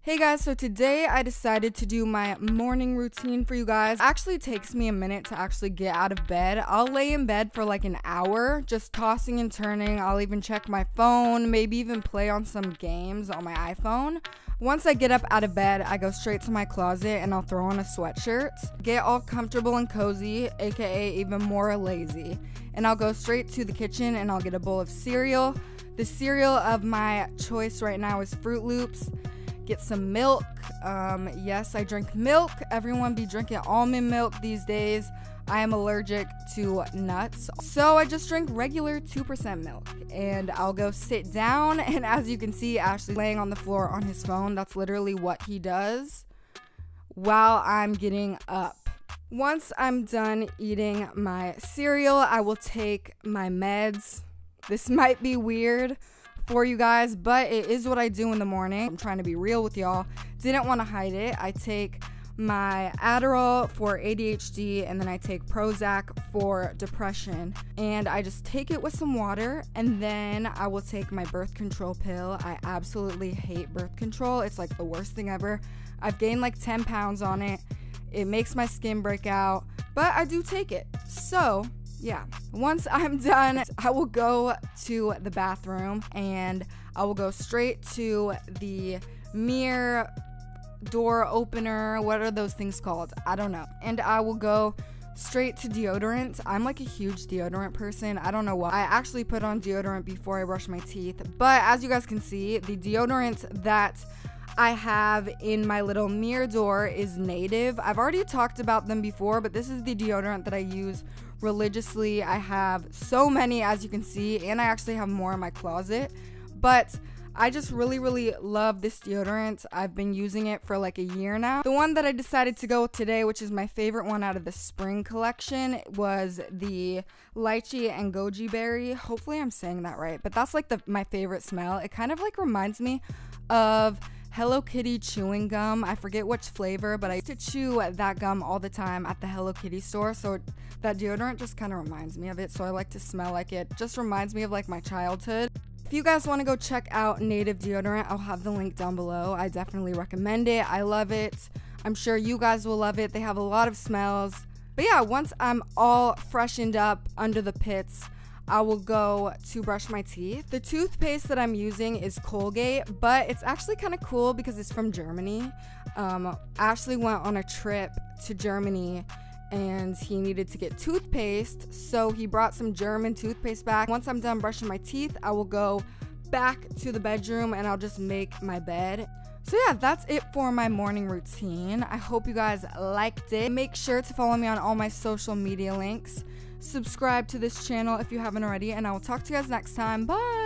Hey guys, so today I decided to do my morning routine for you guys. It actually takes me a minute to actually get out of bed. I'll lay in bed for like an hour, just tossing and turning. I'll even check my phone, maybe even play on some games on my iPhone. Once I get up out of bed, I go straight to my closet and I'll throw on a sweatshirt. Get all comfortable and cozy, aka even more lazy. And I'll go straight to the kitchen and I'll get a bowl of cereal. The cereal of my choice right now is Fruit Loops. Get some milk. Yes, I drink milk. Everyone be drinking almond milk these days. I am allergic to nuts, so I just drink regular 2% milk. And I'll go sit down, and as you can see, Ashley's laying on the floor on his phone. That's literally what he does while I'm getting up. Once I'm done eating my cereal, I will take my meds. This might be weird for you guys, but it is what I do in the morning. I'm trying to be real with y'all. Didn't want to hide it. I take my Adderall for ADHD, and then I take Prozac for depression, and I just take it with some water, and then I will take my birth control pill. I absolutely hate birth control. It's like the worst thing ever. I've gained like 10 pounds on it. It makes my skin break out, but I do take it. So yeah, once I'm done, I will go to the bathroom and I will go straight to the mirror door opener. What are those things called? I don't know. And I will go straight to deodorant. I'm like a huge deodorant person. I don't know why. I actually put on deodorant before I brush my teeth. But as you guys can see, the deodorant that I have in my little mirror door is Native. I've already talked about them before, but this is the deodorant that I use religiously. I have so many, as you can see, and I actually have more in my closet, but I just really love this deodorant. I've been using it for like a year now. The one that I decided to go with today, which is my favorite one out of the spring collection, was the lychee and goji berry. Hopefully I'm saying that right, but that's like my favorite smell. It kind of like reminds me of Hello Kitty chewing gum. I forget which flavor, but I used to chew that gum all the time at the Hello Kitty store, so that deodorant just kind of reminds me of it, so I like to smell like it. Just reminds me of like my childhood. If you guys want to go check out Native deodorant, I'll have the link down below. I definitely recommend it. I love it. I'm sure you guys will love it. They have a lot of smells. But yeah, once I'm all freshened up under the pits, I will go to brush my teeth. The toothpaste that I'm using is Colgate, but it's actually kind of cool because it's from Germany. Ashley went on a trip to Germany and he needed to get toothpaste, so he brought some German toothpaste back. Once I'm done brushing my teeth, I will go back to the bedroom and I'll just make my bed. So yeah, that's it for my morning routine. I hope you guys liked it. Make sure to follow me on all my social media links. Subscribe to this channel if you haven't already, and I will talk to you guys next time. Bye!